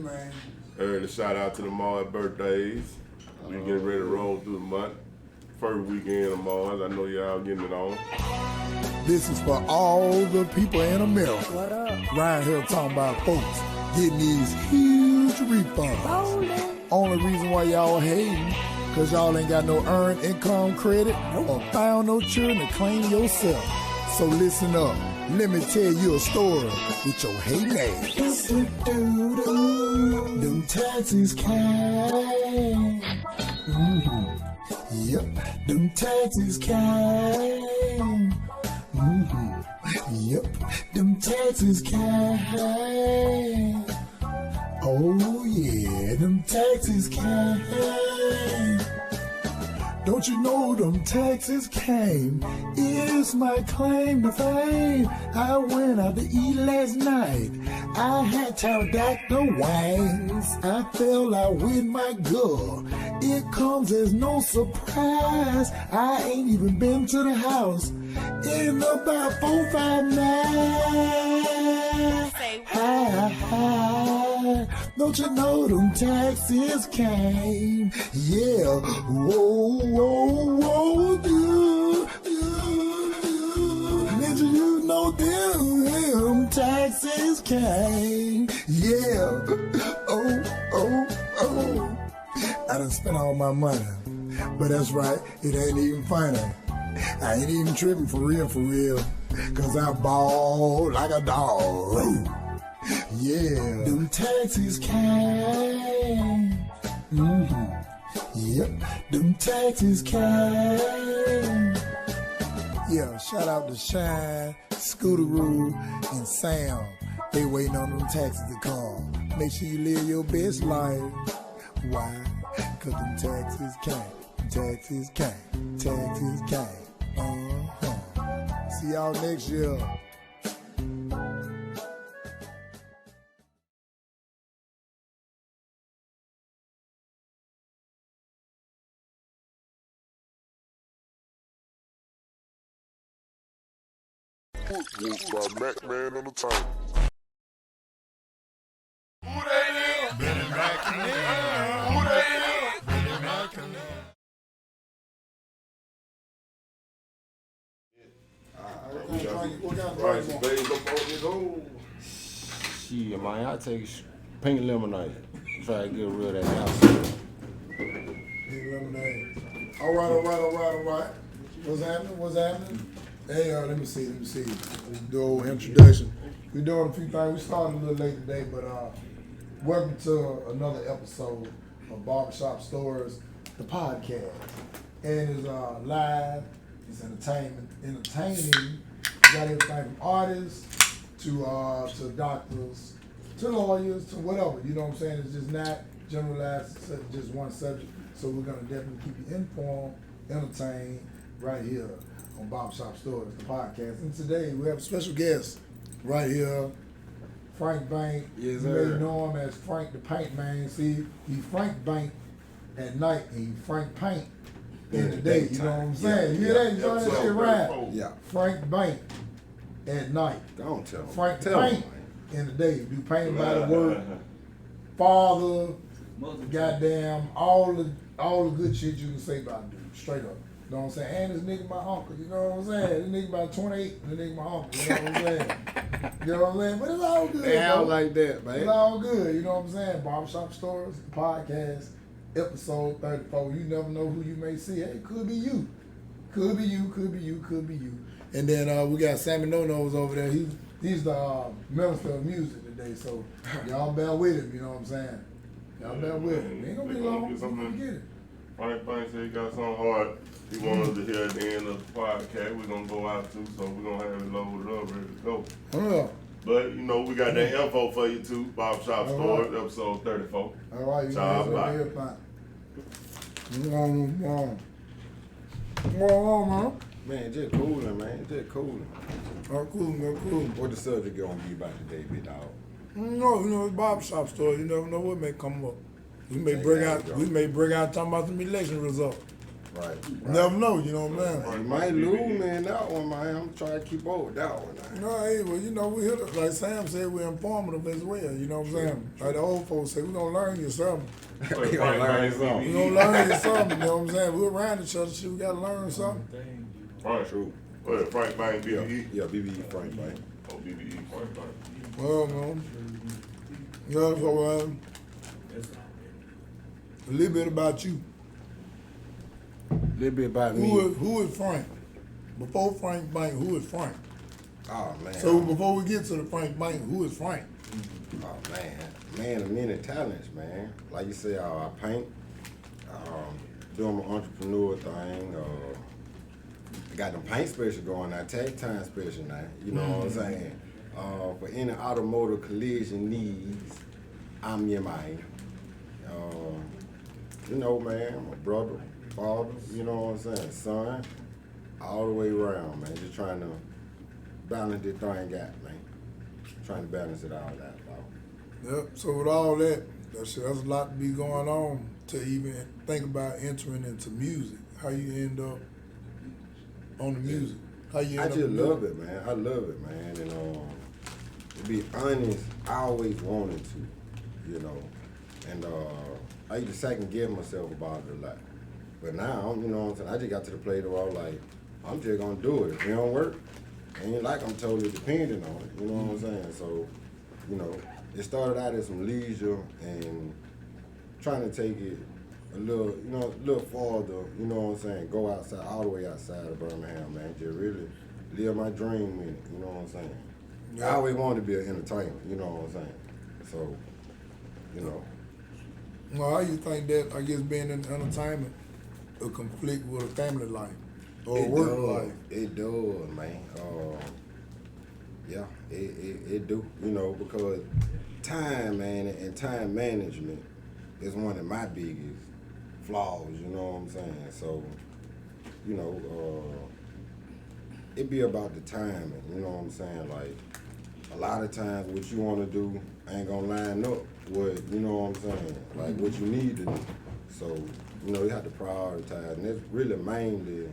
man. Early shout out to the Mars birthdays. We getting ready to roll through the month. First weekend of Mars. I know y'all getting it on. This is for all the people in America. What up? Right here talking about folks getting these huge refunds. Rolling. Only reason why y'all hating, cause y'all ain't got no earned income credit or found no children to claim yourself. So listen up. Let me tell you a story with your hating ass. Them taxes came. Yep, them taxes came. Yep, them taxes came. Oh yeah, them taxes came. Don't you know them taxes came? It's my claim to fame. I went out to eat last night. I had pterodactyl wings. I fell out with my girl. It comes as no surprise. I ain't even been to the house in about 4-5 nights. Don't you know them taxes came? Yeah. Whoa, whoa, whoa, Did you know them taxes came? Yeah. Oh. I done spent all my money. But that's right, it ain't even funny. I ain't even tripping for real. Cause I ball like a dog. Yeah, them taxes came. Yep, them taxes came. Yeah, shout out to Shine, Scooteroo, and Sam. They waiting on them taxes to come. Make sure you live your best life. Why? Cause them taxes came. Taxes came. Taxes came. See y'all next year. By Mac Man on the time. Who that is? Benny McInerney. Who that is? Benny McInerney. What kind of Rice drink and beans up on his own. Shit, man, I take pink lemonade. Try to get rid of that house. Big lemonade. All right. What's happening? Hey, let me see. Do an introduction. We're doing a few things. We started a little late today, but welcome to another episode of Barbershop Stories, the podcast. And it's live, it's entertaining. We got everything from artists to doctors, to lawyers, to whatever. You know what I'm saying? It's just not generalized to just one subject. So we're gonna definitely keep you informed, entertained, right here on Barbershop Stories, the podcast. And today we have a special guest right here, Frank Bank. Yes, you sir. may know him as Frank the Paint Man. See, he Frank Bank at night and he Frank Paint in the day. You know what I'm saying? You hear that? You trying that shit right? Yeah. Frank Bank at night. Don't tell him. Frank Tell him, Paint in the day. Do painting by the word. Father, goddamn, all the good shit you can say about dude. Straight up. You know what I'm saying? And this nigga my uncle, you know what I'm saying? This nigga about 28, this nigga my uncle, you know what I'm saying? You know what I'm saying? But it's all good, They out bro. like that, man. It's all good, you know what I'm saying? Barbershop Stories, podcast, episode 34. You never know who you may see. Hey, it could be you. Could be you. And then we got Sammy No-Nos over there. He's the minister of music today, so y'all bear with him, you know what I'm saying? Y'all bear with him. It ain't gonna be long. We're gonna get it. Frank said he got something hard he wanted to hear at the end of the podcast. We're going to go out too, so we're going to have it loaded up, ready to go. But, you know, we got that info for you too. Barbershop Stories, episode 34. All right, you Ciao, guys bye. are here fine. Man. Man, just cooling, man. Just cooling. Oh, cool. What the subject gonna be about today, big dog? No, it's barbershop story. You never know what may come up. We may bring out talking about some election results. Right. Never know, you know what I'm saying? You might lose me in that one, man. I'm trying to keep up with that one. No, hey, well, you know, we here, like Sam said, we're informative as well, you know what I'm saying? Like the old folks say, we're gonna learn you something. You gonna learn something. We're gonna learn you something, you know what I'm saying? We're around each other, shit, we gotta learn something. Frank. True. Frank Bang, BBE. Yeah, BBE Frank, man. Oh, BBE, Frank Bang. Well, man. Yeah, so, a little bit about you. A little bit about me. Who is Frank? Before Frank Bank, who is Frank? Oh, man. So before we get to the Frank Bank, who is Frank? Oh, man. Man of many talents, man. Like you say, I paint, doing my entrepreneur thing. I got them paint special going now, tag time special now. You know what I'm saying? For any automotive collision needs, I'm your man. You know, man, my brother, father, you know what I'm saying, son, all the way around, man. Just trying to balance this thing out, man. Trying to balance it all out. Yep. So with all that, that's a lot to be going on to even think about entering into music. How you end up on the music? How you I end up? just love it, man. I love it, man. And to be honest, I always wanted to, you know. And I used to second guess myself about it a lot. But now, you know what I'm saying, I just got to the place where I'm like, I'm just gonna do it. If it don't work, ain't like I'm totally dependent on it. You know what I'm saying? So, you know, it started out as some leisure and trying to take it a little, you know, a little farther, you know what I'm saying, go outside, all the way outside of Birmingham, man. Just really live my dream in it, you know what I'm saying? Yeah. I always wanted to be an entertainer, you know what I'm saying? So, you know. Well, how you think that, I guess, being in entertainment will conflict with a family life or work life? It does, man. Yeah, it do, you know, because time, man, and time management is one of my biggest flaws, you know what I'm saying? So, you know, it be about the timing, you know what I'm saying? Like, a lot of times what you want to do ain't gonna line up with, you know what I'm saying, like what you need to do. So, you know, you have to prioritize, and that's really mainly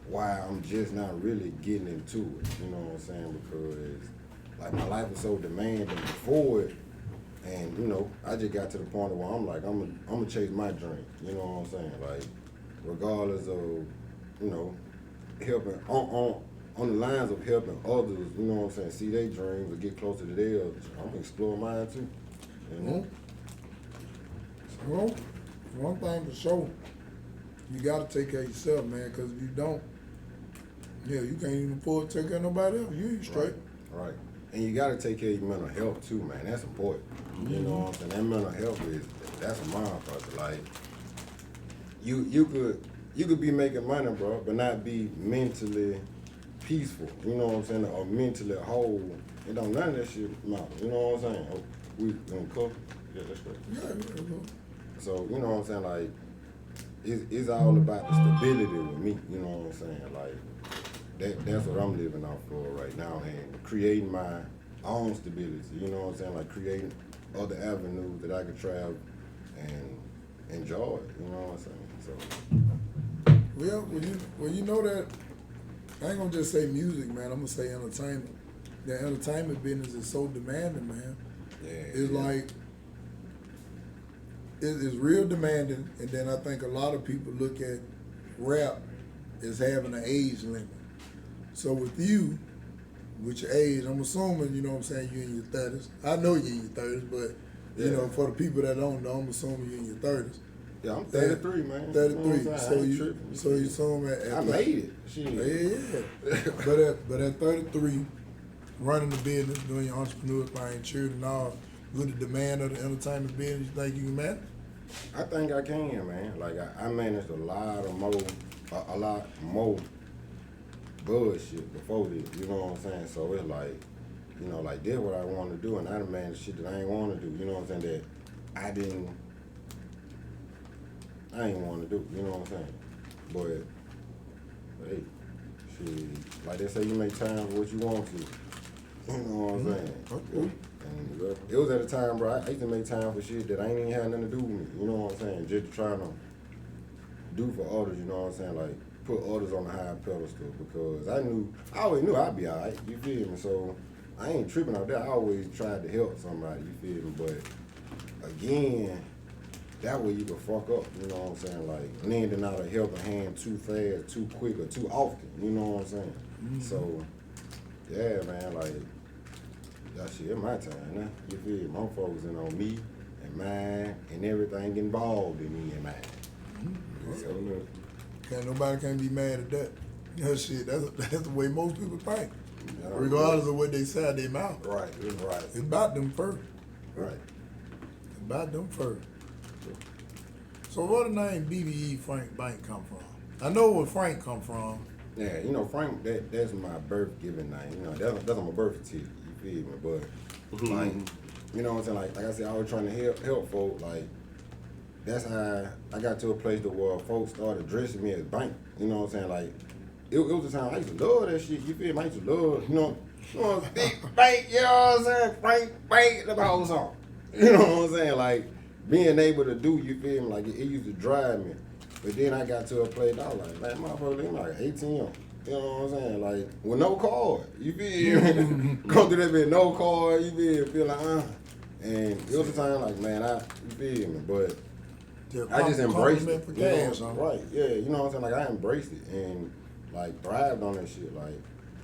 why I'm just not really getting into it, you know what I'm saying, because like my life was so demanding before it, and you know, I just got to the point where I'm like, I'm gonna chase my dream, you know what I'm saying, like regardless of, you know, helping on the lines of helping others, you know what I'm saying, see their dreams or get closer to theirs, I'm gonna explore mine too, you know. Well, one thing for sure, you gotta take care of yourself, man, because if you don't, yeah, you can't even afford to take care of nobody else. You ain't straight. Right. And you gotta take care of your mental health too, man. That's important. You know what I'm saying? That mental health that's a motherfucker. Like you could be making money, bro, but not be mentally peaceful. You know what I'm saying? Or mentally whole. It don't none of that shit matter. You know what I'm saying? Oh, we gonna cook? Yeah, that's great. Yeah. So, you know what I'm saying? Like, it's all about the stability with me. You know what I'm saying? Like, that's what I'm living off for right now, and creating my own stability. You know what I'm saying? Like creating other avenues that I could travel and enjoy. You know what I'm saying? So. Well, you know that I ain't gonna just say music, man. I'm gonna say entertainment. The entertainment business is so demanding, man. Yeah. It's like it's real demanding, and then I think a lot of people look at rap as having an age limit. So with you, with your age, I'm assuming, you know what I'm saying, you're in your 30s. I know you're in your 30s, but, you know, for the people that don't know, I'm assuming you're in your 30s. Yeah, I'm 33, man. 33. You know So you assume at I made it. Shit. Yeah. but at 33, running the business, doing your entrepreneur thing, cheering and all, with the demand of the entertainment business, you think you can manage? I think I can, man. Like I managed a lot more bullshit before this, you know what I'm saying? So it's like, you know, like this what I want to do, and I done managed shit that I ain't want to do, you know what I'm saying, that I ain't want to do, you know what I'm saying? But hey, shit, like they say, you make time for what you want to, you know what I'm saying? Okay. And it was at a time, bro, I used to make time for shit that ain't even had nothing to do with me, you know what I'm saying? Just trying to do for others, you know what I'm saying? Like, put others on a higher pedestal because I always knew I'd be all right, you feel me? So I ain't tripping out there. I always tried to help somebody, you feel me? But again, that way you can fuck up, you know what I'm saying? Like, lending out a helping hand too fast, too quick, or too often, you know what I'm saying? Mm-hmm. So, yeah, man, like, that shit, it's my time now, you feel me? I'm focusing on me and mine and everything involved in me and mine. Mm-hmm. So, nobody can be mad at that. That shit, that's the way most people think. Yeah, regardless of what they say out their mouth. Right, right. It's about them first. Right. It's about them first. So where the name BBE Frank Bank come from? I know where Frank come from. Yeah, you know, Frank, that's my birth given name. You know, that's on my birth certificate, you feel me? But, like, you know what I'm saying? Like I said, I was trying to help folks. Like, that's how I got to a place where folks started addressing me as Bank. You know what I'm saying? Like, it was a time I used to love that shit. You feel me? I used to love, big Bank, you know what I'm saying? Frank Bank, the whole song. You know what I'm saying? Like, being able to do, you feel me? Like, it used to drive me. But then I got to a place, I was like, man, motherfucker, I'm like 18. You know what I'm saying? Like, with no card. You feel me? Come through that bit, no card, you feel like, And it was a time like, man, you feel me? But I just embraced it. For gas, right, yeah, you know what I'm saying? Like, I embraced it and, like, thrived on that shit. Like,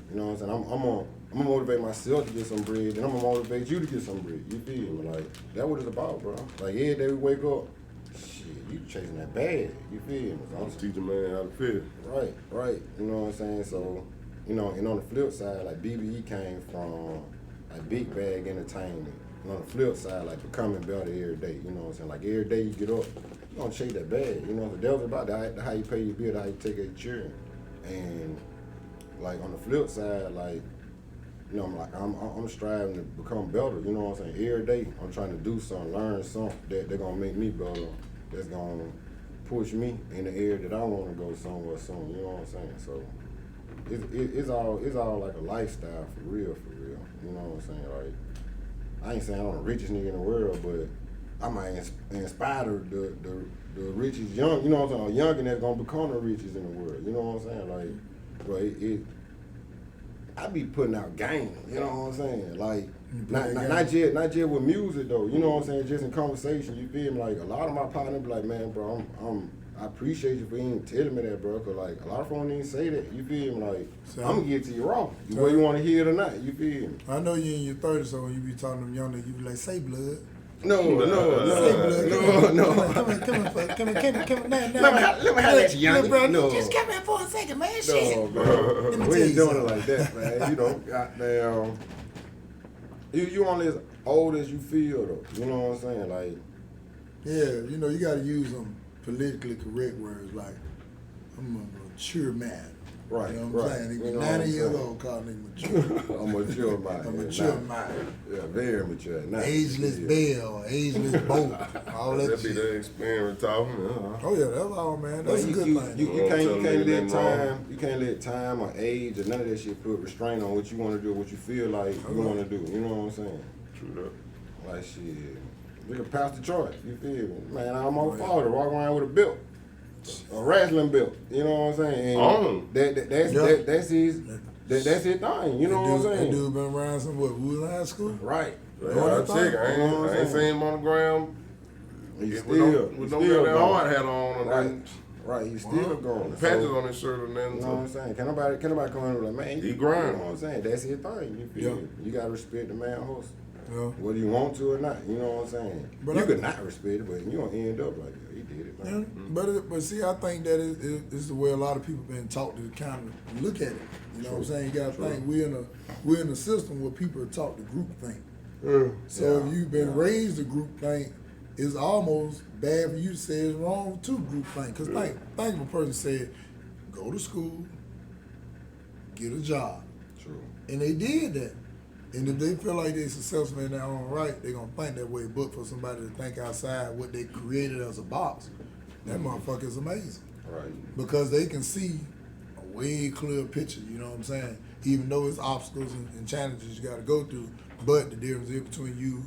you know what I'm saying? I'm gonna motivate myself to get some bread, and I'm gonna motivate you to get some bread. You feel me? Like, that's what it's about, bro. Like, every day we wake up, shit, you chasing that bag. You feel me? I'm teaching a man how to feel. Right. You know what I'm saying? So, you know, and on the flip side, like, BBE came from, like, big bag entertainment. And on the flip side, like, becoming better every day. You know what I'm saying? Like, every day you get up, you gonna chase that bag. You know, that was about that, how you pay your bill, how you take care of your children. And, like, on the flip side, like, you know, I'm striving to become better, you know what I'm saying? Every day I'm trying to do something, learn something they're gonna make me better, that's gonna push me in the area that I wanna go somewhere soon, you know what I'm saying? So it's all like a lifestyle for real, you know what I'm saying? Like, I ain't saying I'm the richest nigga in the world, but I might inspire the richest young, you know what I'm saying, a youngin' that's gonna become the richest in the world, you know what I'm saying? Like, but I be putting out game, you know what I'm saying? Like, not just with music though, you know what I'm saying? Just in conversation, you feel me? Like, a lot of my partners be like, man, bro, I appreciate you for even telling me that, bro, cause like a lot of folks didn't say that, you feel me? Like, I'm gonna get to you raw, whether you want to hear it or not, you feel me? I know you in your 30s, so when you be talking to them young niggas, you be like, say blood. No. Come on, Let me have that young bro. No. Just come here for a second, man. Shit. No, bro. We ain't doing it like that, man. You know, goddamn. You only as old as you feel, though. You know what I'm saying? Like, yeah, you know, you got to use some politically correct words like, I'm a mature man. Right, you know what I'm saying? He was 90 years old, calling him mature. I'm mature mind. A mature mind. Yeah, very mature. Ageless bell, ageless boat, all that That shit. be the experience talking. Oh yeah, that's all, man. That's a good thing. You can't let time or age or none of that shit put restraint on what you want to do, what you feel like you want to do. You know what I'm saying? True that. Like shit, look at Pastor Troy. You feel me? Man, I'm my father walking around with a belt. A wrestling belt, you know what I'm saying? And that's his thing, you know what I'm saying? That dude been around since what, Wood High School? Right. I ain't seen him on the ground. He's We don't got that hard hat on. Right, he's still going. Patches on his shirt or nothing. You know what I'm saying? Can nobody come in and be like, man, he grind. You know what I'm saying? That's his thing. You feel me? You gotta respect the man hustle. Yeah. Whether you want to or not, you know what I'm saying? But you could not respect it, but you don't end up like that. He did it. Yeah. But see, I think that is the way a lot of people been taught to kind of look at it. You know what I'm saying? You gotta think we're in a system where people are taught to group think. So if you've been raised to group think, it's almost bad for you to say it's wrong to group think. Because think if a person said, go to school, get a job. True. And they did that. And if they feel like they're successful in their own right, they're going to think that way. But for somebody to think outside what they created as a box, that motherfucker is amazing. Right. Because they can see a way clear picture, you know what I'm saying? Even though it's obstacles and challenges you got to go through, but the difference is between you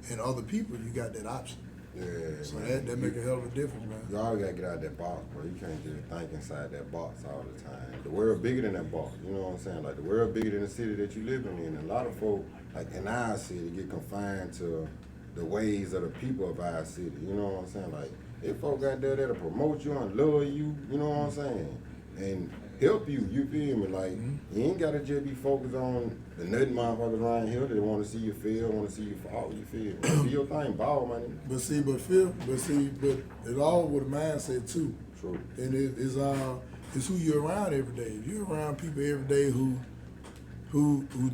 and other people, you got that option. Yeah, So man. that make a hell of a difference, man. You always gotta get out that box, bro. You can't just think inside that box all the time. The world bigger than that box. You know what I'm saying? Like the world bigger than the city that you living in. And a lot of folk, like in our city, get confined to the ways of the people of our city. You know what I'm saying? Like if folk out there that'll promote you and love you, you know what I'm saying? And help you, you feel me? Like you ain't gotta just be focused on the nutty motherfuckers around here that want to see you fail, want to see you fall. You feel me? Be your thing, ball, man. But it all with a mindset too. True. And it's who you're around every day. If you're around people every day who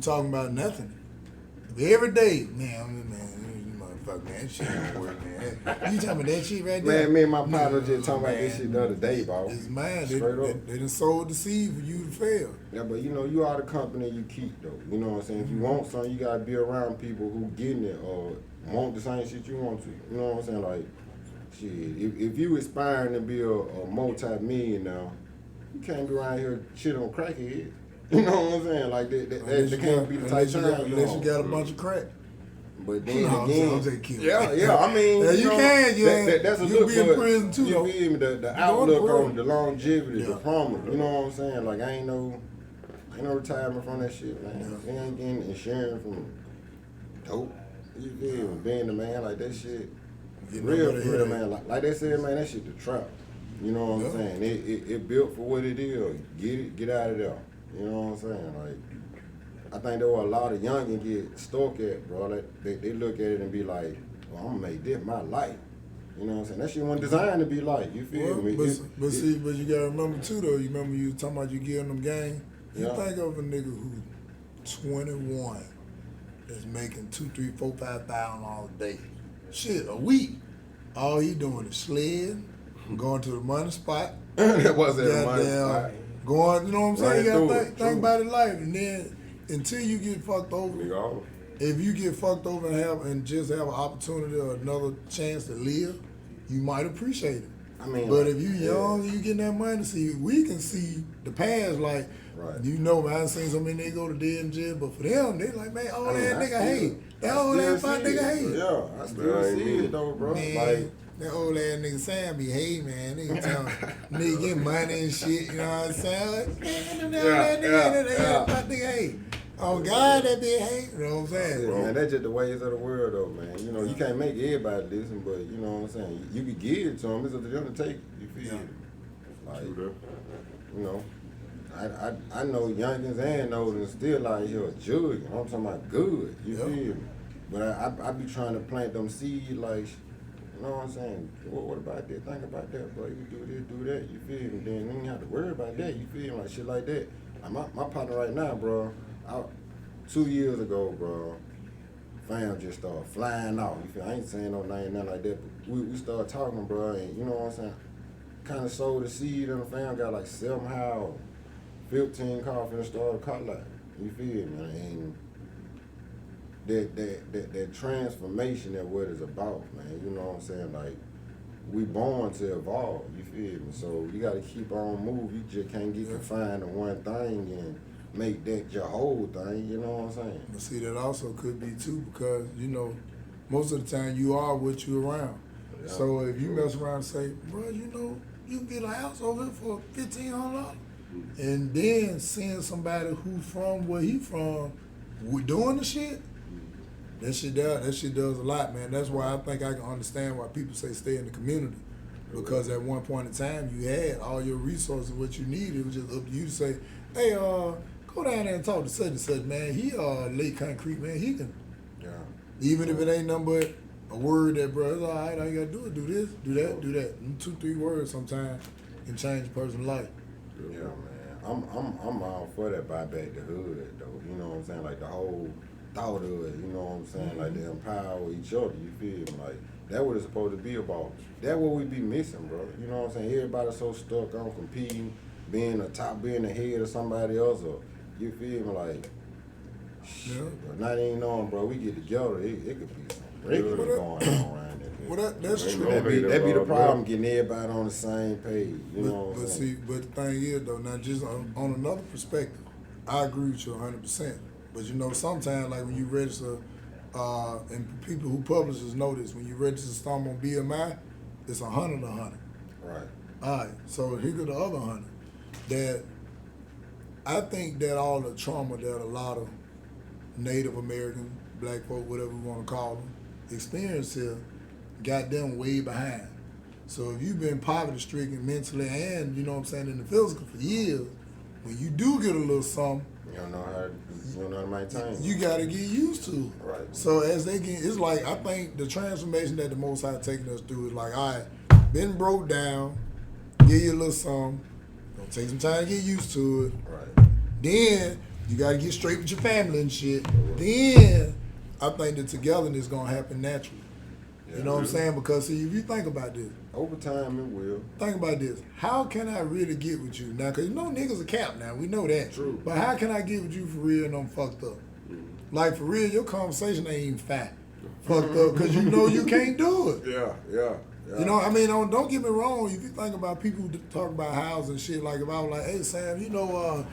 talking about nothing, every day, man, you motherfucker, man, that shit don't work, man. You talking about that shit right there? Man, me and my partner just talking about this shit the other day, bro. It's mine. Straight up. They done sowed the seed for you to fail. Yeah, but you know, you are the company you keep, though. You know what I'm saying? If you want something, you gotta be around people who getting it or want the same shit you want to. You know what I'm saying? Like, shit, if you aspiring to be a multi-millionaire, you can't be around here shit on crackhead. You know what I'm saying? Like, that can't be the type of unless you got a bunch of crack. But then No, again, I'm just kidding. yeah, I mean, Yeah, you know, can, that's a you look be in for prison too, you though. feel me? The to outlook prison. on the longevity, the Yeah. promise. You know what I'm saying? Like, ain't no retirement from that shit, man. You ain't getting insurance from dope. You feel me? Being the man, like that shit. Getting Real, no for real, better man. Like they said, man, that shit the trap. You know what I'm saying? It built for what it is. Get out of there. You know what I'm saying? Like, I think there were a lot of youngins get stuck at, bro. Like, they look at it and be like, well, I'm gonna make this my life. You know what I'm saying? That shit wasn't designed to be like, you feel me? But you gotta remember too though, you remember you talking about you giving them game? You Yeah. think of a nigga who 21 that's making $2,000, $3,000, $4,000, $5,000 a day. Shit, a week. All he doing is sledding, going to the money spot. That wasn't a goddamn, money spot. Going, you know what I'm saying? You Right gotta through it, think true. about it life. And then until you get fucked over, Nigga, if you get fucked over and just have an opportunity or another chance to live, you might appreciate it. I mean, But like, if you young and you getting that money, see, we can see the past. Like, Right. you know, man, I done seen so many niggas go to dead in jail, but for them, they like, man, old I mean, ass I nigga still- hate. That I old still ass fat see nigga it. hate. Yeah, I still ain't see me. it though, bro. Man, Like, that old ass nigga Sam be hating, man. Nigga tell nigga get money and shit, you know what I'm saying? Like, man, that old ass nigga, that fat nigga hate. Oh, God, that be hate. You know what I'm saying? man, that's just the ways of the world, though, man. You know, you can't make everybody listen, but you know what I'm saying. You can give it to them. It's up to them to take it. You feel Yeah. me? Like, True you know, I know youngins and oldins still out here jugging. I'm talking about good. You Yeah. feel me? But I be trying to plant them seeds, like, you know what I'm saying? What about that? Think about that, bro. You do this, do that. You feel me? Then you don't have to worry about that. You feel me? Like shit like that. Like my partner right now, bro. 2 years ago, bro, fam just started flying out. You feel? I ain't saying no name, nothing like that. But we started talking, bro, and you know what I'm saying? Kind of sowed the seed, and the fam got like somehow 15 cars finna start a car lot. You feel me? And that transformation that what it's about, man. You know what I'm saying? Like, we born to evolve. You feel me? So you got to keep on moving. You just can't get confined to one thing and make that your whole thing. You know what I'm saying? But see, that also could be too, because, you know, most of the time you are what you around. Yeah. So if you mess around and say, bro, you know, you can get a house over here for $1,500, and then seeing somebody who from where he from doing the shit, that shit does a lot, man. That's why I think I can understand why people say stay in the community. Because at one point in time you had all your resources, what you needed. It was just up to you to say, hey, go down there and talk to such and such, man. He Lake Concrete, man. He can, Yeah. even if it ain't nothing but a word that, bro, it's all right, all you gotta do is do this, do that, do that. And 2-3 words sometimes can change a person's life. Yeah, man. I'm all for that buy back the hood though. You know what I'm saying? Like the whole thought of it, you know what I'm saying? Like they empower each other, you feel me? Like that what it's supposed to be about. That what we be missing, bro. You know what I'm saying? Everybody's so stuck on competing, being the top, being the head of somebody else, or you feel me? Like shit, bro. Not even knowing, bro, we get together, it could be some regular Well, going on around there. Well, that's Ain't true. no That be the about problem, getting everybody on the same page. You know what I'm But saying? see, but the thing is though, now just on another perspective, I agree with you 100%. But you know, sometimes like when you register and people who publishers know this, when you register something on BMI, it's 100. Right. All right, so here go the other 100. That I think that all the trauma that a lot of Native American, black folk, whatever we want to call them, experience here, got them way behind. So if you've been poverty-stricken mentally and, you know what I'm saying, in the physical for years, when you do get a little something, You don't know how to maintain. you got to get used to it. Right. So as they get, it's like, I think the transformation that the Most High taking us through is like, all right, been broke down, give you a little something, gonna take some time to get used to it. Right. Then you got to get straight with your family and shit. Then I think the togetherness is gonna happen naturally. You know what I'm saying? Because see, if you think about this, Over time, it will. think about this. How can I really get with you now? Because you know niggas are cap now. We know that. True. But how can I get with you for real and I'm fucked up? Like for real, your conversation ain't even fat. Fucked up because you know you can't do it. Yeah. You know, I mean, don't get me wrong. If you think about people who talk about houses and shit, like if I was like, hey, Sam, you know,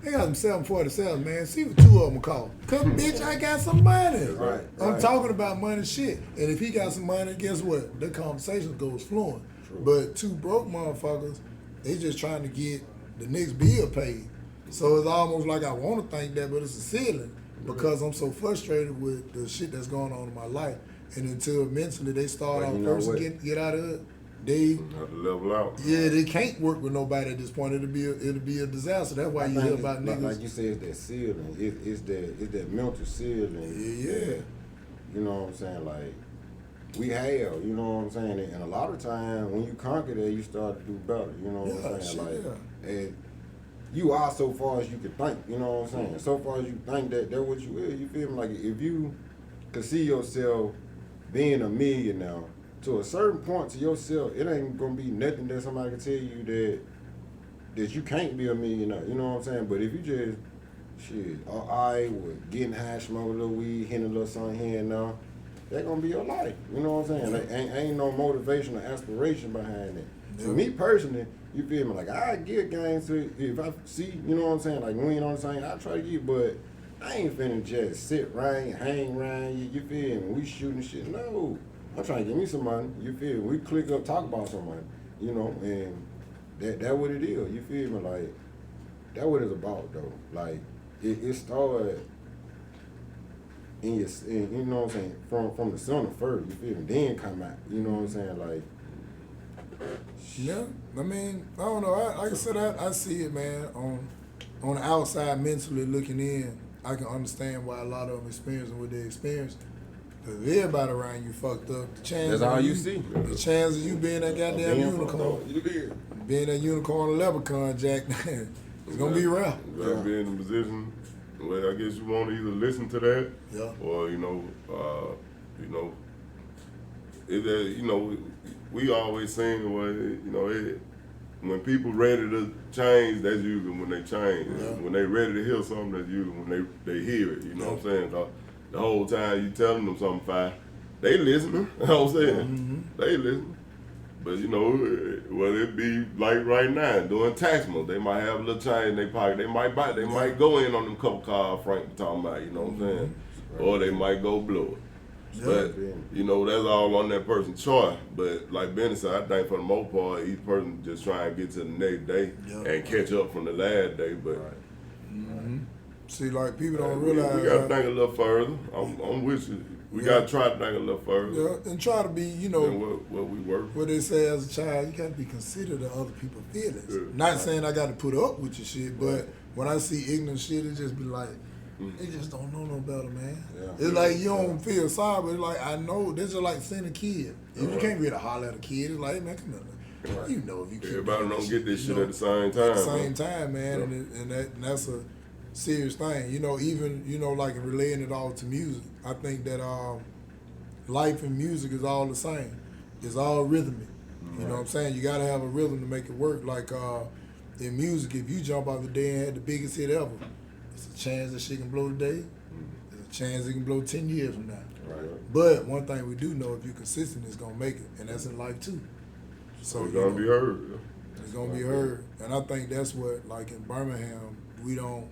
they got some 747, man. See what 2 of them will call. Because, bitch, I got some money. Right. I'm talking about money shit. And if he got some money, guess what? The conversation goes fluent. True. But 2 broke motherfuckers, they just trying to get the next bill paid. So it's almost like I want to think that, but it's a ceiling because I'm so frustrated with the shit that's going on in my life. And until mentally they start Well, off you know first what? and get out of it, they Have to level out. they can't work with nobody at this point. It'll be a disaster. That's why you hear about niggas. Like you said, it's that ceiling. It's that mental ceiling. Yeah. You know what I'm saying? Like, we have, you know what I'm saying? And a lot of times, when you conquer that, you start to do better. You know what I'm saying? shit, Like, and you are so far as you can think. You know what I'm saying? So far as you think that that's what you is. You feel me? Like, if you could see yourself being a millionaire, to a certain point to yourself, it ain't gonna be nothing that somebody can tell you that you can't be a millionaire. You know what I'm saying? But if you just all right with getting high, smoking a little weed, hitting a little something here and there, that's gonna be your life. You know what I'm saying? Like, ain't no motivation or aspiration behind it. To me personally, you feel me? Like, I get games to if I see, you know what I'm saying? Like, we ain't on the same, I try to get, but I ain't finna just sit around, hang around you feel me? We shooting shit. No. I'm trying to get me some money, you feel me? We click up, talk about some money, you know, and that what it is, you feel me? Like, that what it's about, though. Like, it started in you know what I'm saying, from the center first, you feel me? Then come out, you know what I'm saying? Like, Yeah, I mean, I don't know. Like I said, I see it, man. On the outside, mentally looking in, I can understand why a lot of them experiencing what they experience. Cause if everybody around you fucked up, the chance that's all you of see. the chances of you being that goddamn Being fucked unicorn, up, you feel me? being that unicorn levercorn, Jack, it's gonna be rough. You gotta be in a position where I guess you want to either listen to that, Yeah. or we always saying when people ready to change, that's usually when they change. Yeah. When they ready to hear something, that's usually when they hear it. You know what I'm saying? The whole time you telling them something fine, they listening. You know what I'm saying? They listening. But you know, whether it be like right now doing tax month, they might have a little change in their pocket. They might might go in on them couple cars Frank talking about. You know what I'm saying? Or they might go blow it. But you know, that's all on that person's choice. But like Benny said, I think for the most part, each person just trying to get to the next day and catch up from the last day. But See, like people don't we realize. gotta think a little further. I'm with you. We gotta try to think a little further Yeah, and try to be, you than know, what we work. what they say as a child, you got to be considerate of other people's feelings. Not saying I got to put up with your shit, but when I see ignorant shit, it just be like, they just don't know no better, man. Yeah. It's like you don't feel sorry, but it's like, I know, this is like seeing a kid. If you can't really holler at a kid, it's like, hey, man, come here. You know if you keep Everybody doing don't this get this you shit know, at the same time. At the man. same time, man, and that's a serious thing. You know, even, you know, like relating it all to music, I think that life and music is all the same. It's all rhythmic. You know what I'm saying? You gotta have a rhythm to make it work. Like in music, if you jump out the day and had the biggest hit ever, there's a chance that shit can blow today. There's a chance it can blow 10 years from now. Right. But one thing we do know, if you're consistent, it's gonna make it, and that's in life too. So It's you gonna know, be heard. it's gonna be heard, and I think that's what, like in Birmingham, we don't.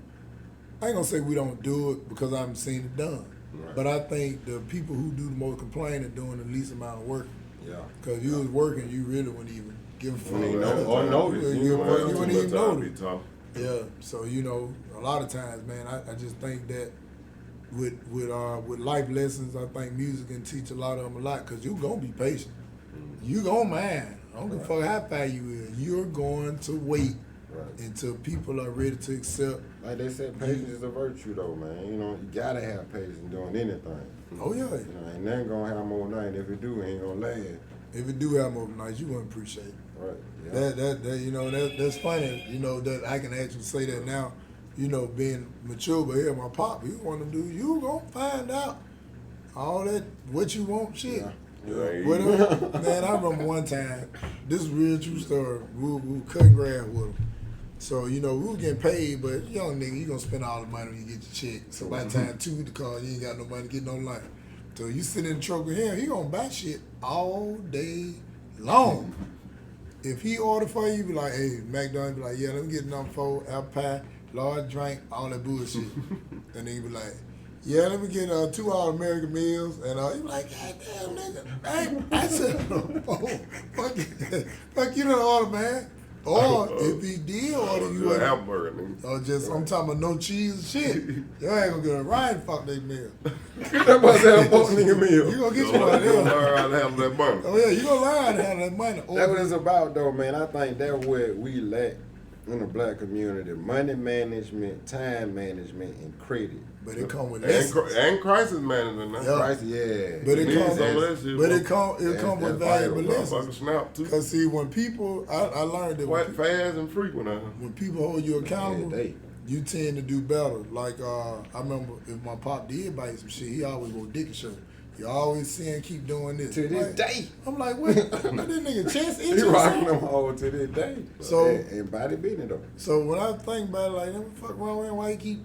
I ain't gonna say we don't do it because I haven't seen it done. Right. But I think the people who do the most complaining are doing the least amount of work. Yeah. Because you was working, you really wouldn't even give a fuck. Or notice. You wouldn't even notice. Tough. Yeah. So a lot of times, man, I just think that with life lessons, I think music can teach a lot of them a lot. Because you're gonna be patient. You gonna mind. I don't give a fuck how far you is. You're going to wait until people are ready to accept. Like they said, patience is a virtue, though, man. You gotta have patience doing anything. Oh yeah. Ain't nothing gonna have more night. If it do, it ain't gonna last. If it do have more nights, you wouldn't appreciate it. Right. Yeah. That's funny. That I can actually say that now. Being mature, but here my pop, he want to do. You gonna find out all that what you want, shit. Yeah. Whatever. Man, I remember one time. This is a real true story. We were cutting grass with him. So, we were getting paid, but young nigga, you gonna spend all the money when you get your check. So by the time 2 the car, you ain't got no money to get no lunch. So you sit in the truck with him, he gonna buy shit all day long. If he order for you, be like, hey, McDonald's, be like, yeah, let me get number 4, apple pie, large drink, all that bullshit. And then he be like, yeah, let me get 2 All-American meals. And he be like, God damn, nigga. I said, oh, fuck you don't order, man. Or if he did order you a hamburger, nigga. Or just, I'm talking about no cheese and shit. You ain't gonna get a ride fuck that meal. That must have a nigga meal. You gonna get you one of them. You gonna learn how to handle that money. Oh yeah, you gonna learn how to handle that money. That's what it's about, though, man. I think that's what we lack in the black community: money management, time management, and credit. But it come with lessons. And crisis management. Now. Yeah. Crisis, yeah. But it come. come with valuable lessons. Snap too. Cause see, when people, I learned that Quite fast and frequent now. when people hold you accountable, you tend to do better. Like I remember if my pop did buy some shit, he always wore dick shirt. You always see him keep doing this. To this day. I'm like, wait, this nigga chest itching. He rocking them all to this day. So and body beating though. So when I think about it, like, what the fuck wrong with him? Why he keep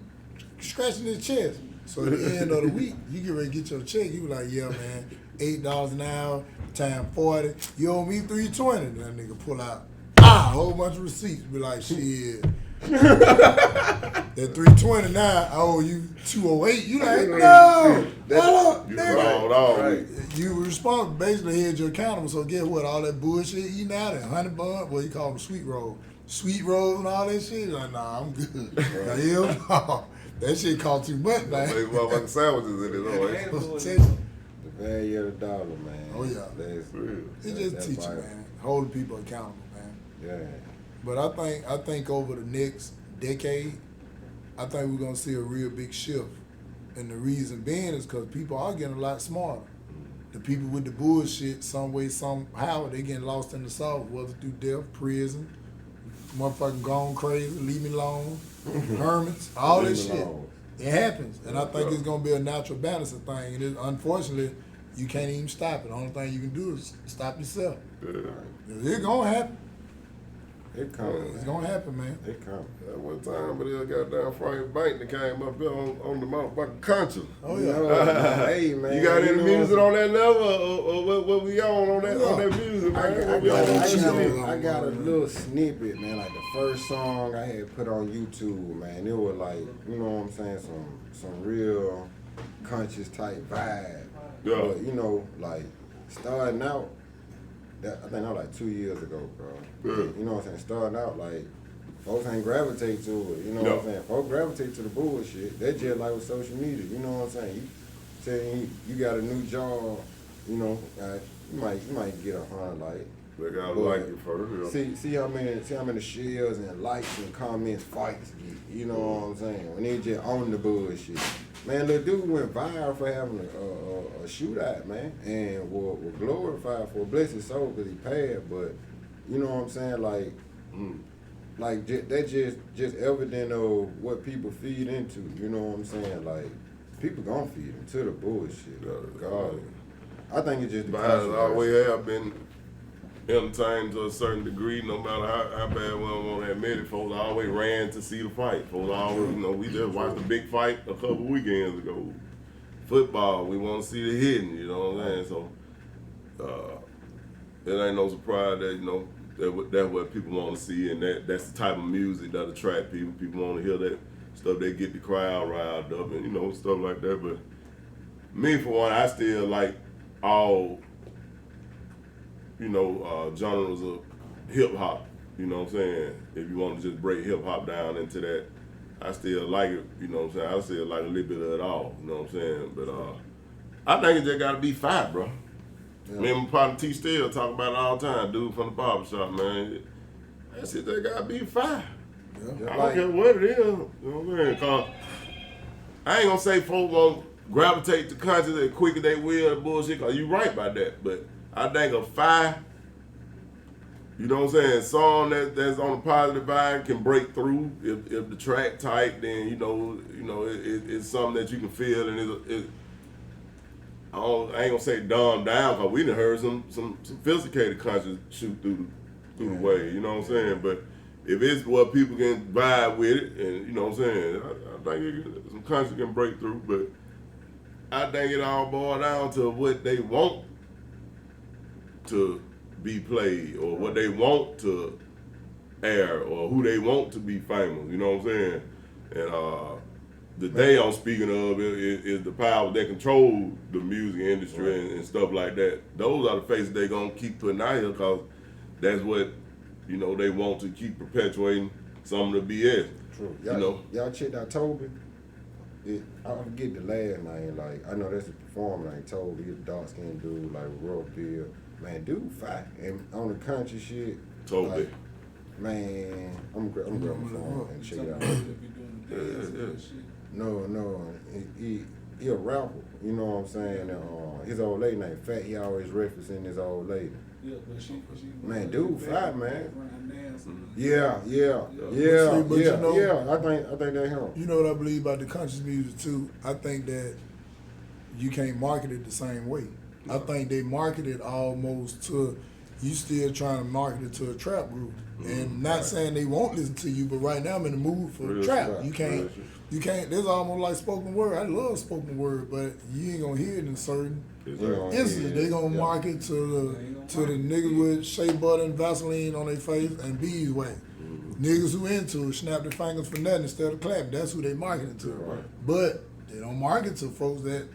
scratching his chest? So at the end of the week, you get ready to get your check. You be like, yeah, man, $8 an hour, time 40. You owe me $320. That nigga pull out a whole bunch of receipts. Be like, shit. That $320 now, I owe you $208. You like, no, hold up, nigga. You were responsible, basically held you accountable. So guess what? All that bullshit eating out and honey bun, well, you call them sweet rolls and all that shit. You're like, nah, I'm good. Like, hell no. That shit cost too much, man. Make motherfucking sandwiches in it, The value of the dollar, man. Oh yeah, that's real. It just teach you, man. Holding people accountable, man. Yeah. But I think over the next decade, I think we're gonna see a real big shift, and the reason being is because people are getting a lot smarter. The people with the bullshit, some way, somehow, they getting lost in the sauce, whether through death, prison, motherfucking gone crazy, leave me alone, hermits, all this shit. It happens, and I think it's gonna be a natural balancing thing. And unfortunately, you can't even stop it. The only thing you can do is stop yourself. It's gonna happen. It comes. It's gonna happen, man. It comes. At one time, but there goddamn Frank Bank that came up there on the motherfucking country. Oh yeah. Hey man. You got any music on that level, or what we on that music, man? I got a little snippet, man. Like the first song I had put on YouTube, man. It was like, you know what I'm saying, some real conscious type vibe. Yeah. But like starting out. I think that was like 2 years ago, bro. Yeah. You know what I'm saying? Starting out, like, folks ain't gravitate to it. You know what I'm saying? Folks gravitate to the bullshit. That's just like with social media. You know what I'm saying? You saying you got a new job, you know, you might get 100 likes. They gotta like it first. Yeah. See how many shares and likes and comments fights get. You know what I'm saying? When they just on the bullshit. Man, the dude went viral for having a shootout, man, and was glorified for a blessed soul because he passed. But you know what I'm saying, like that's just evident of what people feed into. You know what I'm saying, like people gonna feed into the bullshit. God, I think it just. But I always have been entertained to a certain degree, no matter how bad we don't want to admit it. Folks always ran to see the fight. Folks always, we just watched the big fight a couple weekends ago. Football, we want to see the hitting, you know what I'm saying? So, it ain't no surprise that, that's what people want to see, and that's the type of music that attract people. People want to hear that stuff that get the crowd riled up and, stuff like that. But me for one, I still like all, genres of hip hop. You know what I'm saying? If you want to just break hip hop down into that, I still like it. You know what I'm saying? I still like a little bit of it all. You know what I'm saying? But I think it just gotta be fire, bro. Yeah. Me and my partner T still talk about it all the time. Dude from the barbershop, man. That shit that gotta be fire. Yeah. I don't care what it is. You know what I'm saying? Cause I ain't gonna say folks gonna gravitate to country as quick as they will and bullshit, cause you right about that. But I think a fire, you know what I'm saying, song that's on a positive vibe can break through if the track tight, then it's something that you can feel, and I ain't gonna say dumb down, cause we done heard some sophisticated country shoot through the way, you know what I'm saying. But if it's what people can vibe with it, and you know what I'm saying, I think some country can break through. But I think it all boils down to what they want to be played, or what they want to air, or who they want to be famous. You know what I'm saying? And the day I'm speaking of is the power that control the music industry and stuff like that. Those are the faces they gonna keep putting out here, cause that's what they want to keep perpetuating some of the BS. True. Y'all checked out Toby? I forget the last name. Like, I know that's a performer named Toby. He's a dark skinned dude, like rough beard. Man, dude fire. And on the country shit, Toby. Like, man, I'm grabbing my phone and check it out. No, he a rapper. You know what I'm saying? His old lady named Fat. He always referencing his old lady. Yeah, but she man, dude, fat man. Yeah. I think that helps. You know what I believe about the country music too? I think that you can't market it the same way. I think they market it almost to, you still trying to market it to a trap group. And not saying they won't listen to you, but right now I'm in the mood for trap. You can't, there's almost like spoken word. I love spoken word, but you ain't gonna hear it in certain instances. They gonna market to the niggas with shea butter and Vaseline on their face and beeswax. Niggas who into it snap their fingers for nothing instead of clapping. That's who they marketing to. Right. But they don't market to folks that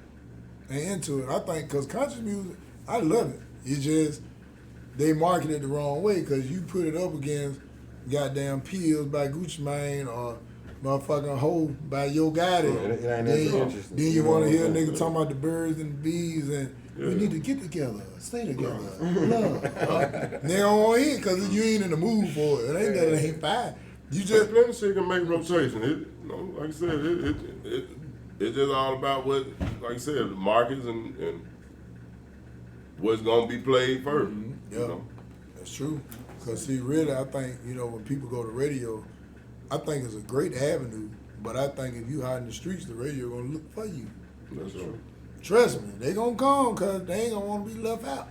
ain't into it. I think because country music, I love it. It's just they market it the wrong way, because you put it up against goddamn Pills by Gucci Mane or motherfucking Ho by Yo Gotti. Then you want to hear a nigga talking about the birds and the bees and we need to get together, stay together, love. They don't want to hear it because you ain't in the mood for it. It ain't that it ain't fine. You just plenty shit can make rotation. Like I said, it's just all about what, like I said, the markets and what's gonna be played first. Yeah, that's true. Because see, really, I think when people go to radio, I think it's a great avenue. But I think if you out in the streets, the radio gonna look for you. That's true. Trust me, they gonna come because they ain't gonna want to be left out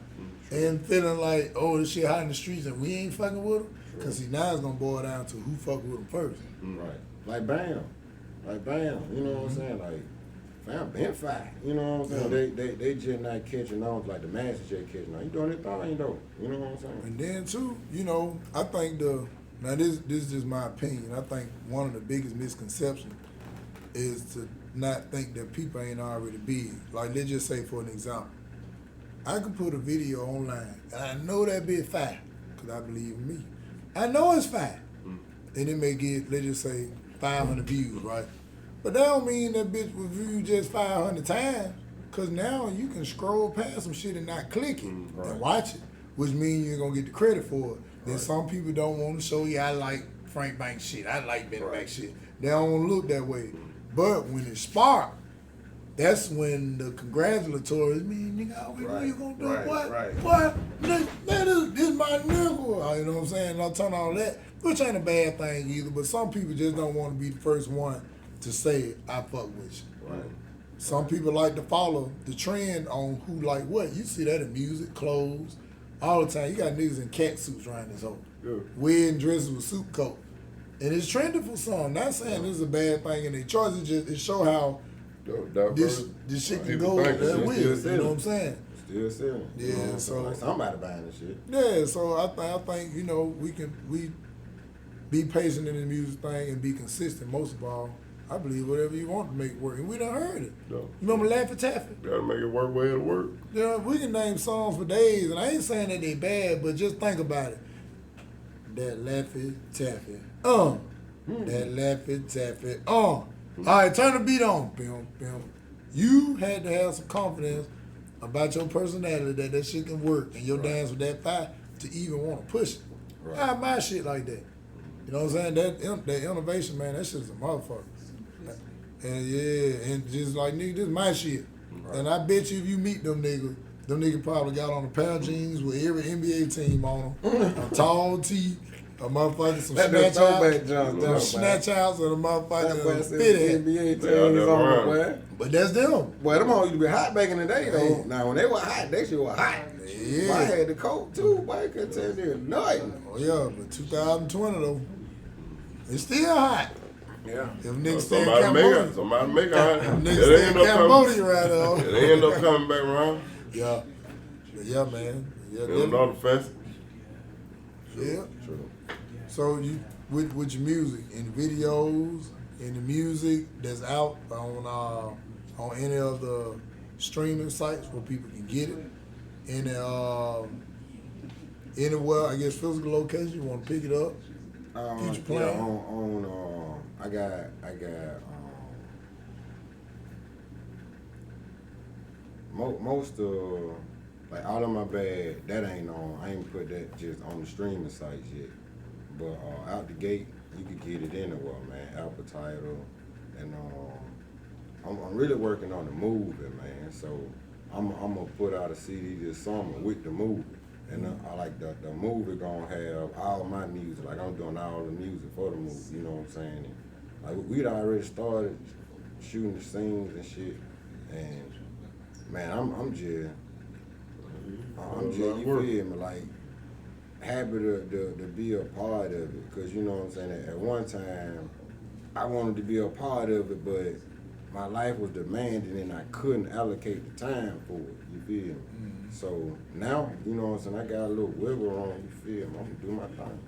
and feeling like, oh, this shit hot in the streets and we ain't fucking with them. Because see, now it's gonna boil down to who fuck with them first. Right. Like Bam. You know what I'm saying? Like, Bam been fire. You know what I'm saying? They just not catching on like the masses just catching on. You doing their thing though. You know what I'm saying? And then too, I think now this is just my opinion. I think one of the biggest misconceptions is to not think that people ain't already big. Like, let's just say for an example, I can put a video online and I know that bitch fire because I believe in me. I know it's fire. And it may get, let's just say, 500 views, right? But that don't mean that bitch was viewed just 500 times, because now you can scroll past some shit and not click it and watch it, which means you're going to get the credit for it. Then some people don't want to show you, I like Frank Banks shit, I like Ben Banks shit. They don't want to look that way. But when it sparked, that's when the congratulatory, nigga, what you gonna do? What? Nigga, this my nigga. You know what I'm saying? I'll turn all that, which ain't a bad thing either, but some people just don't want to be the first one to say, I fuck with you. Right. Some people like to follow the trend on who like what. You see that in music, clothes, all the time. You got niggas in cat suits around this hole. Wearing dresses with suit coat. And it's trending for some. Not saying this is a bad thing, and they choice it show how this shit can go that way. You know what I'm saying? Still selling. Yeah, so like somebody buying this shit. Yeah, so I think we be patient in the music thing and be consistent most of all, I believe whatever you want to make work. And we done heard it. Yeah. You remember Laffy Taffy? Gotta make it work where it work. Yeah, we can name songs for days, and I ain't saying that they bad, but just think about it. That Laffy Taffy. That Laffy Taffy. All right, turn the beat on. Bim, bim. You had to have some confidence about your personality that shit can work, and your dance with that fire to even want to push it. Right. I admire shit like that. You know what I'm saying? That innovation, man, that shit's a motherfucker. And yeah, and just like, nigga, this is my shit. Right. And I bet you if you meet them niggas probably got on a pair of jeans with every NBA team on them, a tall tee, a motherfucker, some snatch outs, and a motherfucker fit at. NBA teams on, boy. But that's them. Boy, them all used to be hot back in the day, though. Now, when they were hot, they shit was hot. Yeah. I had the coat, too. Boy, I couldn't tell you nothing. Oh, yeah, but 2020, though, it's still hot. Yeah. Them niggas stay in Cambodia. Somebody make it hot. Them niggas stay in Cambodia right now. They end up coming back around. Yeah. Yeah, man. Yeah, Another festival. Yeah. True. So you with your music and videos and the music that's out on any of the streaming sites where people can get it, and anywhere I guess physical location you want to pick it up. Future plan. I got most of like all of my bag that ain't on. I ain't put that just on the streaming sites yet. But out the gate, you can get it anywhere, man. Apple Tidal, and I'm really working on the movie, man. So I'm gonna put out a CD this summer with the movie, and I like the movie gonna have all my music. Like I'm doing all the music for the movie. You know what I'm saying? And, like we'd already started shooting the scenes and shit, and man, I'm just you feel me, like happy to be a part of it, because you know what I'm saying, at one time I wanted to be a part of it, but my life was demanding and I couldn't allocate the time for it, you feel me? Mm-hmm. So now, you know what I'm saying, I got a little wiggle room, you feel me? I'm gonna do my thing.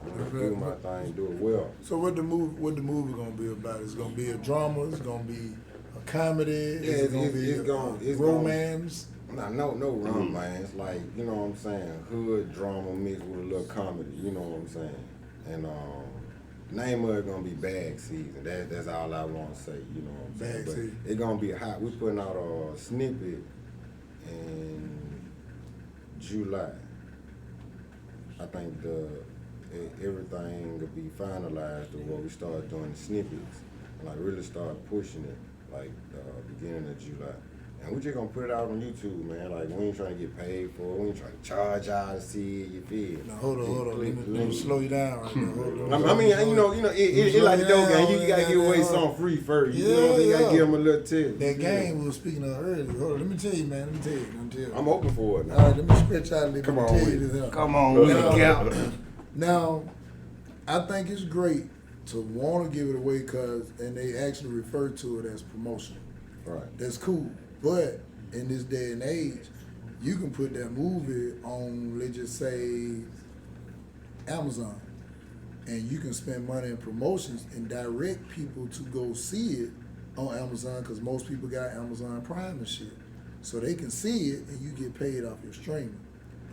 I'm gonna do my thing, do it well. So what the movie gonna be about? It's gonna be a drama, it's gonna be a comedy, yeah, it's gonna be a romance. No romance, like, you know what I'm saying, hood drama mixed with a little comedy, you know what I'm saying. And name of it gonna be Bag Season. That's all I want to say, you know what I'm saying. Bag Season. It's gonna be hot. We putting out a snippet in July. I think everything will be finalized to where we start doing the snippets and like really start pushing it like beginning of July. And we just gonna put it out on YouTube, man. Like, we ain't trying to get paid for it. We ain't trying to charge y'all to see it, you feel? Now, hold on. Let me slow you down right now. I mean, you know, it's like the dope game. You gotta give away something free first. You know, you gotta give them a little tip. That game we were speaking of earlier. Hold on, let me tell you, man. Let me tell you. I'm open for it now. All right, let me stretch out a little. Come on, come on. Now, I think it's great to want to give it away and they actually refer to it as promotion. Right. That's cool. But in this day and age, you can put that movie on, let's just say, Amazon, and you can spend money in promotions and direct people to go see it on Amazon, because most people got Amazon Prime and shit. So they can see it and you get paid off your streaming.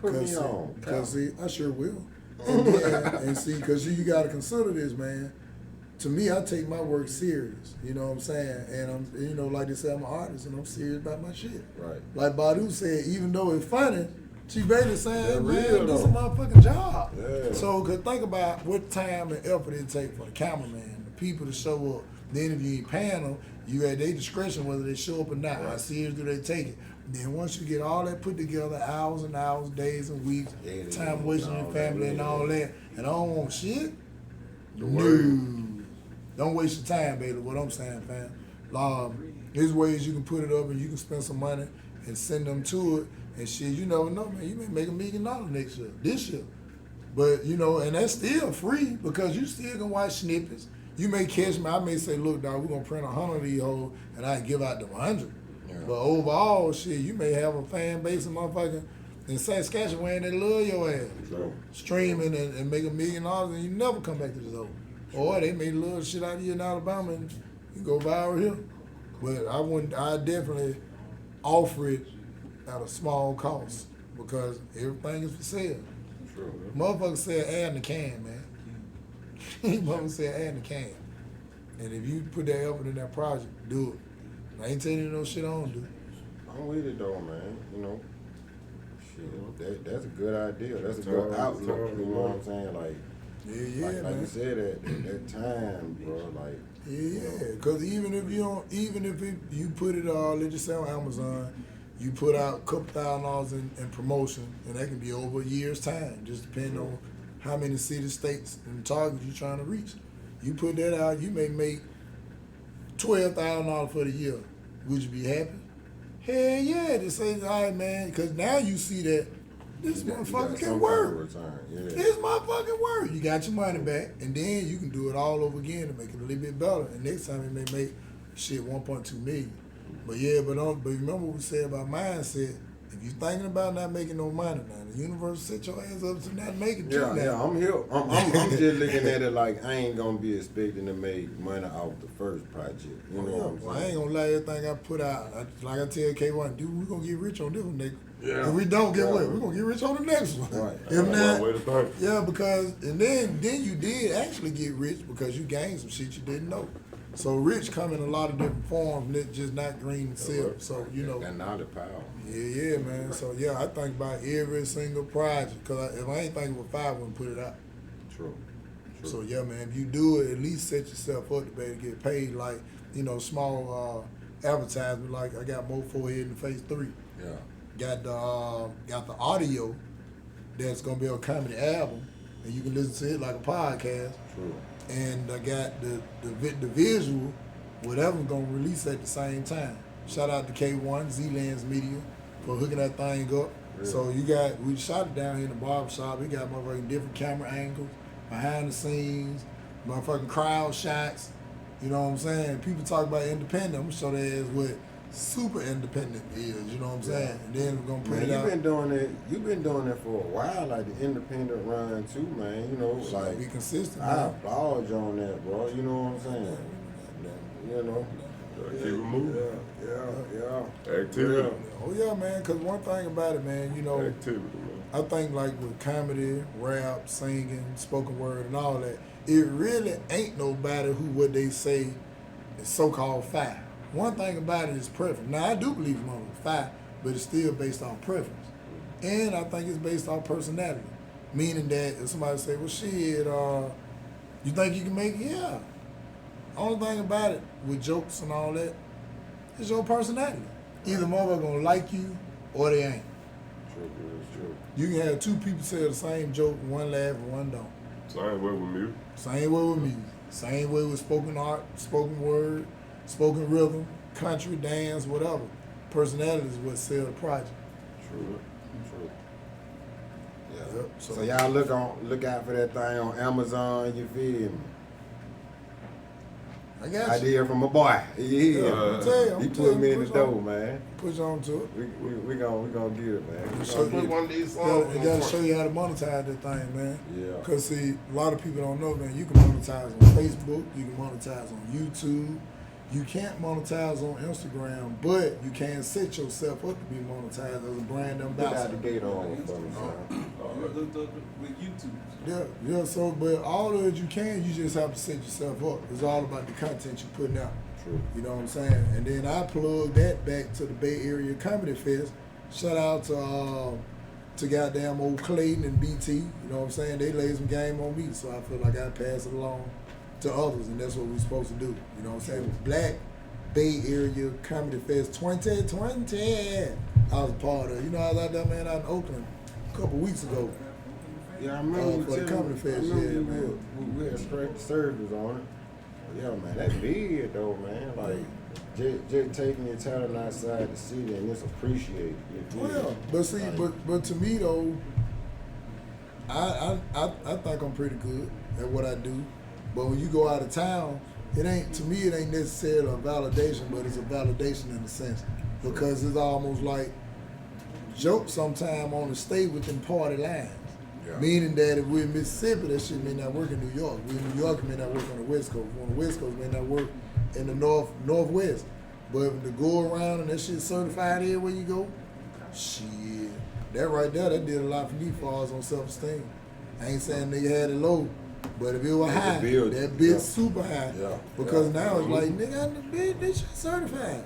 Put me on. Because I sure will. And see, because you got to consider this, man. To me, I take my work serious, you know what I'm saying? And I'm, you know, like they say, I'm an artist and I'm serious about my shit. Right. Like Badu said, even though it's funny, she basically saying, man, real, this is a motherfucking job. Yeah. So, cause think about what time and effort it take for the cameraman, the people to show up. Then if you ain't paying them, you at their discretion whether they show up or not. Right. How serious do they take it? Then once you get all that put together, hours and hours, days and weeks, time wasting your family and all that, and I don't want shit, no. Don't waste your time, baby, what I'm saying, fam. There's ways you can put it up and you can spend some money and send them to it and shit. You never know, man. You may make $1 million next year, this year. But, you know, and that's still free because you still can watch snippets. You may catch me. I may say, look, dog, we're going to print 100 of these hoes and I give out them 100. Yeah. But overall, shit, you may have a fan base of motherfucking in Saskatchewan that love your ass. Sure. Streaming and make $1 million and you never come back to this hoe. Or they made a little shit out of you in Alabama and you go viral here. But I definitely offer it at a small cost because everything is for sale. True. Motherfuckers say add in the can, man. Motherfuckers say add in the can. And if you put that effort in that project, do it. I ain't telling you no shit I don't do. I'm with it though, man. You know, shit, that's a good idea. That's a good outlook. You know what I'm saying? Like, Yeah, like man. you said, that time, bro. Like, Yeah, because even if you put it let's just say on Amazon, you put out a couple $1,000 in promotion, and that can be over a year's time, just depending on how many cities, states, and targets you're trying to reach. You put that out, you may make $12,000 for the year. Would you be happy? Hell yeah, to say, all right, man, because now you see that this motherfucker can work. Yeah. This motherfucking work. You got your money back, and then you can do it all over again to make it a little bit better. And next time it may make shit 1.2 million. But yeah, but remember what we said about mindset. If you thinking about not making no money now, the universe set your ass up to not making too now. Yeah, I'm here. I'm just looking at it like I ain't gonna be expecting to make money off the first project. You know what I'm saying? Well, I ain't gonna lie, everything I put out, like I tell K1, dude, we gonna get rich on this one, nigga. Yeah. If we don't get what, we gonna get rich on the next one. Right. If not, Way to think. yeah, because and then you did actually get rich because you gained some shit you didn't know. So rich come in a lot of different forms, just not green and silver. So you know. That knowledge power. Yeah, man. So yeah, I think about every single project because if I ain't thinking with five, I wouldn't put it out. True. So yeah, man, if you do it, at least set yourself up to be able to get paid. Like small advertisement. Like I got Mo Forehead in Phase 3. Yeah. Got the audio that's gonna be a comedy album, and you can listen to it like a podcast. True. And I got the visual, whatever's gonna release at the same time. Shout out to K1 Z-Lens Media for hooking that thing up. Really? So we shot it down here in the barbershop. We got motherfucking different camera angles, behind the scenes, motherfucking crowd shots. You know what I'm saying? People talk about independent. I'm gonna show their ass what super independent is. You know what I'm saying? And then we're gonna put Man, it out. you've been doing it for a while, like the independent run too, man. You know, like be consistent. I Man. applaud you on that, bro. You know what I'm saying? You know. Keep it moving. Yeah. Activity. Oh yeah, man. Because one thing about it, man, Activity, man. I think like with comedy, rap, singing, spoken word, and all that, it really ain't nobody who what they say is so-called fire. One thing about it is preference. Now I do believe in fire, but it's still based on preference, and I think it's based on personality. Meaning that if somebody say, "Well, shit, you think you can make it?" Yeah. Only thing about it with jokes and all that is your personality. Either motherfucker gonna like you or they ain't. True. You can have two people say the same joke, one laugh and one don't. Same way with music. Same way with music. Same way with spoken art, spoken word, spoken rhythm, country, dance, whatever. Personality is what sells the project. True. Yeah. Yep. So y'all look out for that thing on Amazon. You feel me? I got you. Idea from a boy. Yeah. I'm He telling put me you, in the push on. door, man. Push on to it. We gonna get it, man. So Put one of these You songs. gotta show you how to monetize that thing, man. Yeah. Because, see, a lot of people don't know, man, you can monetize on Facebook, you can monetize on YouTube, you can't monetize on Instagram, but you can set yourself up to be monetized as a brand Put out the ambassador. gate on for me, son. With YouTube. Yeah, so, but all of it you can, you just have to set yourself up. It's all about the content you're putting out. True. You know what I'm saying? And then I plug that back to the Bay Area Comedy Fest. Shout out to goddamn old Clayton and BT. You know what I'm saying? They laid some game on me, so I feel like I pass it along to others, and that's what we're supposed to do. You know what I'm saying? Black Bay Area Comedy Fest 2020. I was a part of it. You know, I was out there, man, out in Oakland a couple weeks ago. Yeah, I remember you for the telling Comedy me. Fest, I remember yeah, you man. we had straight service on it. Yeah, man, that's big though, man. Like, just taking your talent outside the city and it's appreciated. Well, but see, but to me though, I think I'm pretty good at what I do. But when you go out of town, it ain't necessarily a validation, but it's a validation in a sense. Because it's almost like jokes sometime on to stay within party lines. Yeah. Meaning that if we're in Mississippi, that shit may not work in New York. We in New York, it may not work on the West Coast. On the West Coast, it may not work in the Northwest. But to go around and that shit certified everywhere you go, shit. That right there, that did a lot for me as far as on self-esteem. I ain't saying nigga had it low, but if it was high, that bitch super high. Yeah. Because now it's like, nigga, I did this shit certified.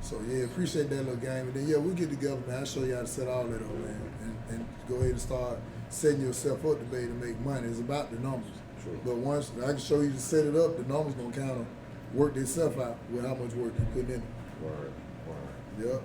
So yeah, appreciate that little game. And then yeah, we'll get together, man. I'll show you how to set all that up, man. And go ahead and start setting yourself up to be able to make money. It's about the numbers. Sure. But once I can show you to set it up, the numbers gonna kind of work themselves out with how much work you put in it. Word. Yep.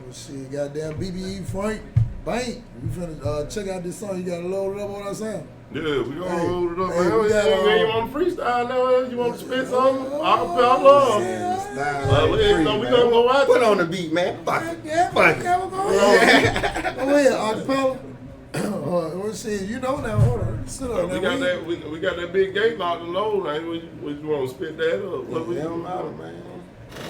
Well shit, goddamn BBE Frank Bank. We finna check out this song. You gotta load it up on that sound. Yeah, we gonna load it up, Hey, man. we got, You want to freestyle now? You want to spit something? Acapella? We gonna go out. Put on the beat, man. Fuck it. Yeah, Fuck it. go ahead. Go ahead, acapella. Well, shit, you know now. Hold on. Sit up. We got that. We got that big gate locked and load. Man, you want to spit that up? It don't matter, man. It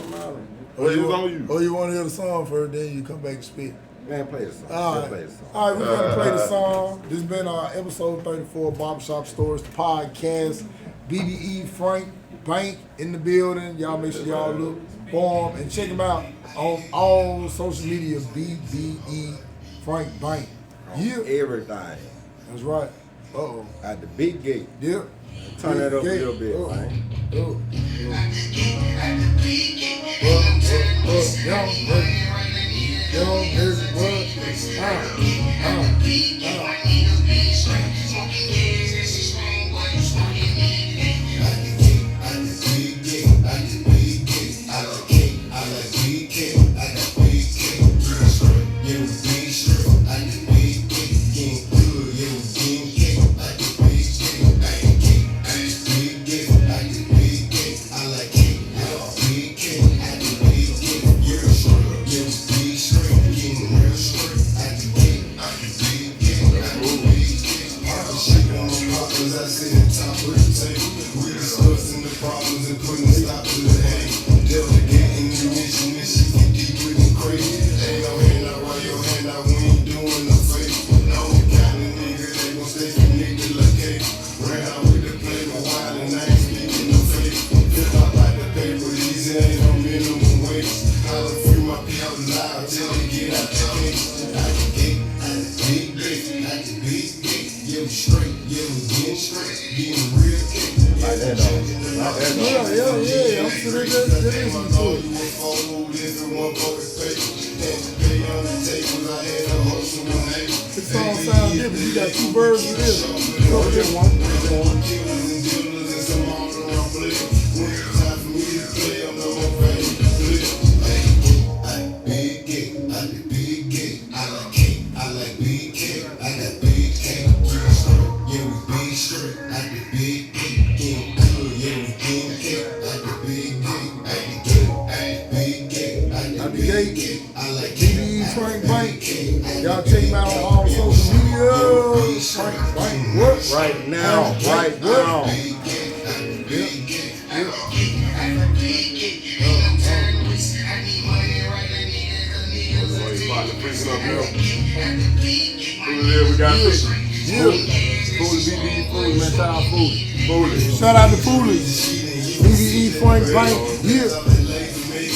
don't matter. What is on you? Oh, you want to hear the song first, then you come back and spit. Man, play the song. All Play right, the song. all right, we're gonna play the song. This has been episode 34 Barbershop Stories podcast. BBE Frank Bank in the building. Y'all make sure y'all look for him and check him out on all social media. BBE Frank Bank. Yeah, Everything. that's right. Uh-oh. At the big gate. Yep. Turn that up a Gate. little bit, man. Yeah. I'm sitting there listening to it. This song sounds different. You got two versions of this. Oh, just one. BBE Frank Bank. Y'all check him out on all social media. Frank Bank. What? Right now. Right now. We got this. Shout out to Foolish. BBE Frank Bank. Yeah.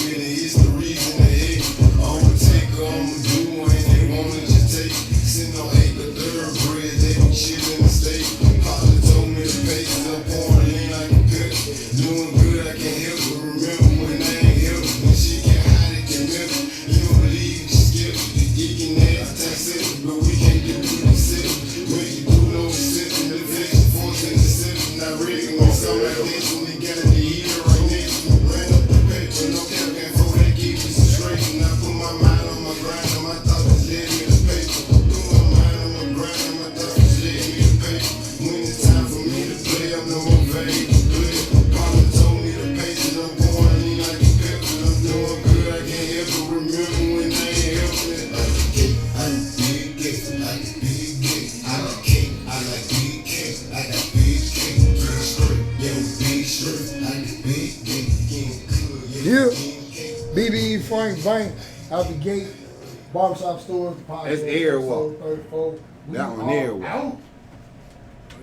Yeah, BBE Frank Bank out the gate. Barbershop Stores. That's air walk. 34. That one there was.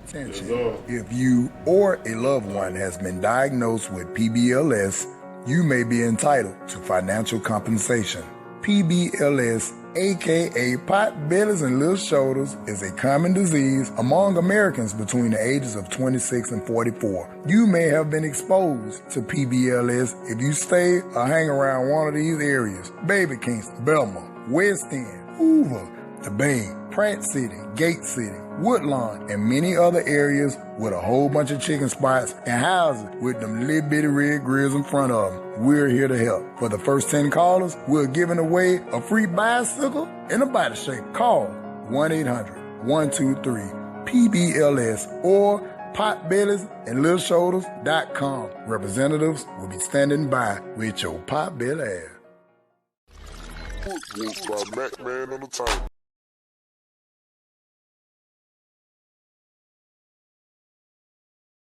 Attention. Yes, If you or a loved one has been diagnosed with PBLS, you may be entitled to financial compensation. PBLS, aka pot bellies and little shoulders, is a common disease among Americans between the ages of 26 and 44. You may have been exposed to PBLS if you stay or hang around one of these areas: Baby Kingston, Belmont, West End, Hoover, the Bay, Pratt City, Gate City, Woodlawn, and many other areas with a whole bunch of chicken spots and houses with them little bitty red grills in front of them. We're here to help. For the first 10 callers, we're giving away a free bicycle in a body shape. Call 1-800-123-PBLS or potbelliesandlittleshoulders.com. Representatives will be standing by with your pot belly ass. Footwork by Mac Man on the title.